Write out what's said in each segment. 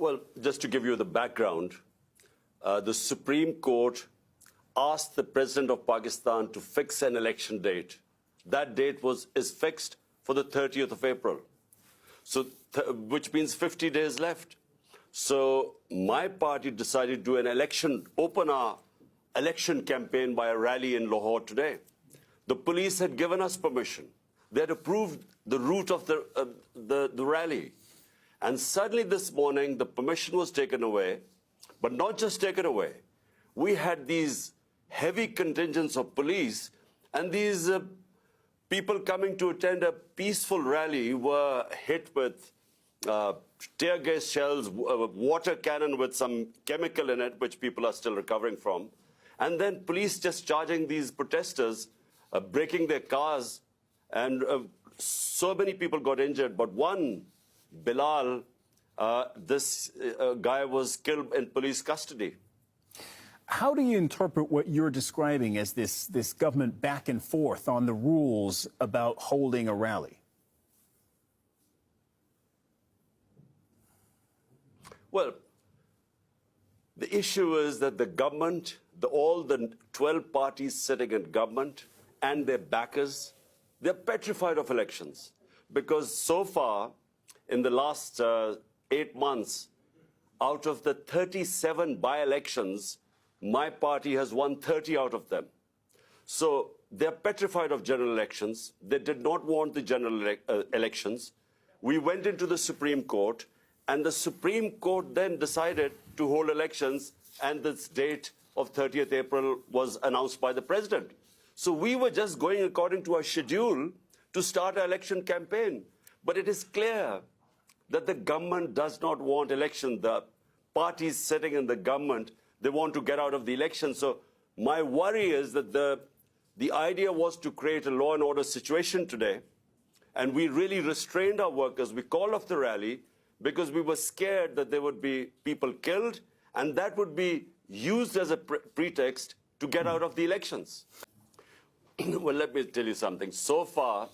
Well, just to give you the background, the Supreme Court asked the President of Pakistan to fix an election date. That date is fixed for the 30th of April, so which means 50 days left. So my party decided to do an election, open our election campaign by a rally in Lahore today. The police had given us permission. They had approved the route of the rally. And suddenly this morning, the permission was taken away, but not just taken away. We had these heavy contingents of police, and these people coming to attend a peaceful rally were hit with tear gas shells, water cannon with some chemical in it, which people are still recovering from. And then police just charging these protesters, breaking their cars, and so many people got injured. But one, Bilal, this guy was killed in police custody. How do you interpret what you're describing as this government back and forth on the rules about holding a rally? Well, the issue is that the government, all the 12 parties sitting in government and their backers, they're petrified of elections. Because so far, in the last 8 months, out of the 37 by-elections, my party has won 30 out of them. So they're petrified of general elections. They did not want the general elections. We went into the Supreme Court, and the Supreme Court then decided to hold elections, and this date of 30th April was announced by the President. So we were just going according to our schedule to start our election campaign. But it is clear that the government does not want election. The parties sitting in the government, they want to get out of the election. So my worry is that the idea was to create a law and order situation today, and we really restrained our workers. We called off the rally because we were scared that there would be people killed, and that would be used as a pretext to get out of the elections. Well, let me tell you something. So far,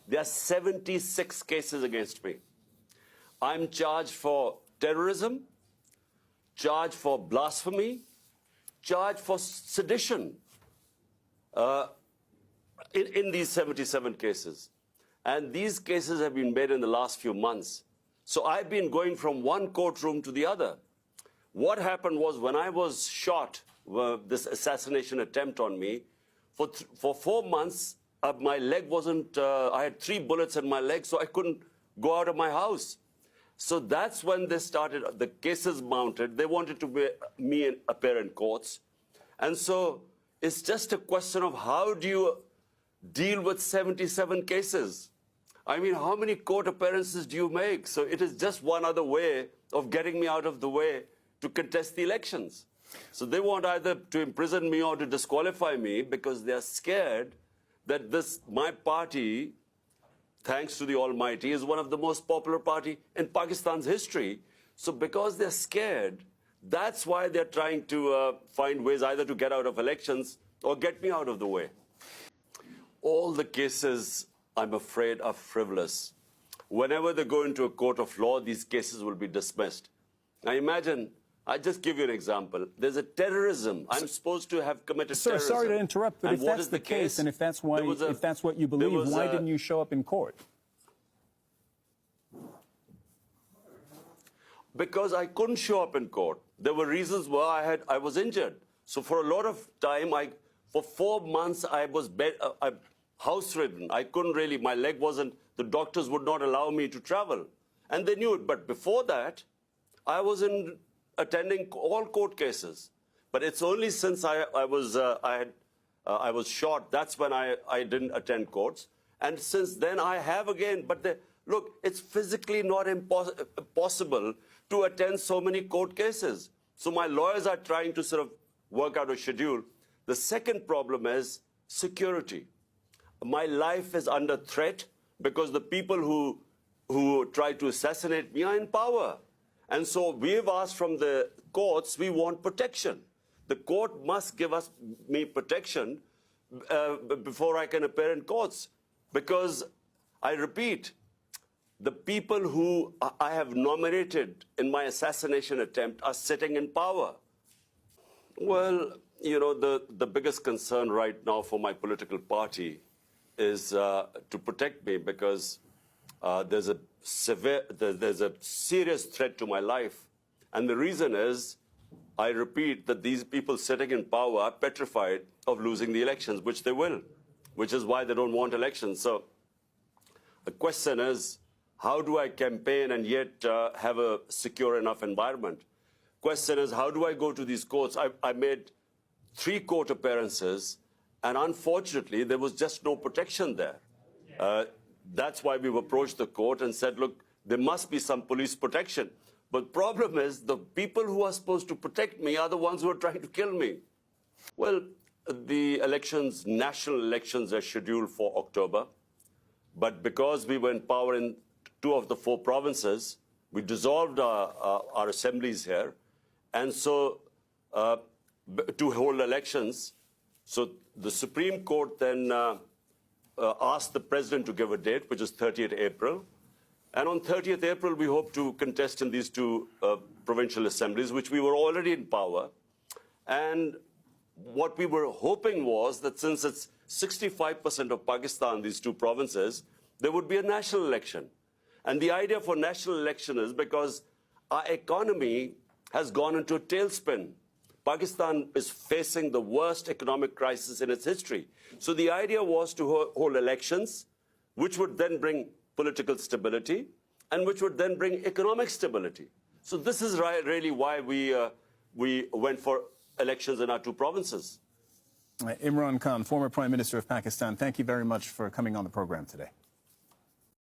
there are 76 cases against me. I'm charged for terrorism, charged for blasphemy, charged for sedition in these 77 cases. And these cases have been made in the last few months. So I've been going from one courtroom to the other. What happened was when I was shot, this assassination attempt on me, for 4 months, my leg wasn't, I had 3 bullets in my leg, so I couldn't go out of my house. So that's when they started, the cases mounted. They wanted to me appear in courts. And so it's just a question of how do you deal with 77 cases? I mean, how many court appearances do you make? So it is just one other way of getting me out of the way to contest the elections. So they want either to imprison me or to disqualify me because they are scared that my party, thanks to the Almighty, is one of the most popular party in Pakistan's history. So because they're scared, that's why they're trying to find ways either to get out of elections or get me out of the way. All the cases, I'm afraid, are frivolous. Whenever they go into a court of law, these cases will be dismissed. Now imagine, I'll just give you an example. There's a terrorism. I'm supposed to have committed terrorism. Sorry to interrupt, but if that's the case, and if that's what you believe, why didn't you show up in court? Because I couldn't show up in court. There were reasons why I was injured. So for a lot of time, for 4 months, I was house-ridden. I couldn't really, my leg wasn't, the doctors would not allow me to travel. And they knew it. But before that, I was attending all court cases. But it's only since I was shot, that's when I didn't attend courts. And since then, I have again. But look, it's physically not possible to attend so many court cases. So my lawyers are trying to sort of work out a schedule. The second problem is security. My life is under threat because the people who try to assassinate me are in power. And so we've asked from the courts, we want protection. The court must give me protection before I can appear in courts. Because, I repeat, the people who I have nominated in my assassination attempt are sitting in power. Well, you know, the biggest concern right now for my political party is to protect me, because there's a serious threat to my life. And the reason is, I repeat, that these people sitting in power are petrified of losing the elections, which they will, which is why they don't want elections. So the question is, how do I campaign and yet have a secure enough environment? Question is, how do I go to these courts? I made 3 court appearances, and unfortunately, there was just no protection there. That's why we've approached the court and said, look, there must be some police protection. But the problem is, the people who are supposed to protect me are the ones who are trying to kill me. Well, the elections, national elections, are scheduled for October. But because we were in power in 2 of the 4 provinces, we dissolved our assemblies here. And so to hold elections, so the Supreme Court then asked the president to give a date, which is 30th April. And on 30th April, we hope to contest in these 2 provincial assemblies, which we were already in power. And what we were hoping was that since it's 65% of Pakistan, these 2 provinces, there would be a national election. And the idea for national election is because our economy has gone into a tailspin. Pakistan is facing the worst economic crisis in its history. So the idea was to hold elections, which would then bring political stability, and which would then bring economic stability. So this is really why we went for elections in our 2 provinces. Imran Khan, former Prime Minister of Pakistan, thank you very much for coming on the program today.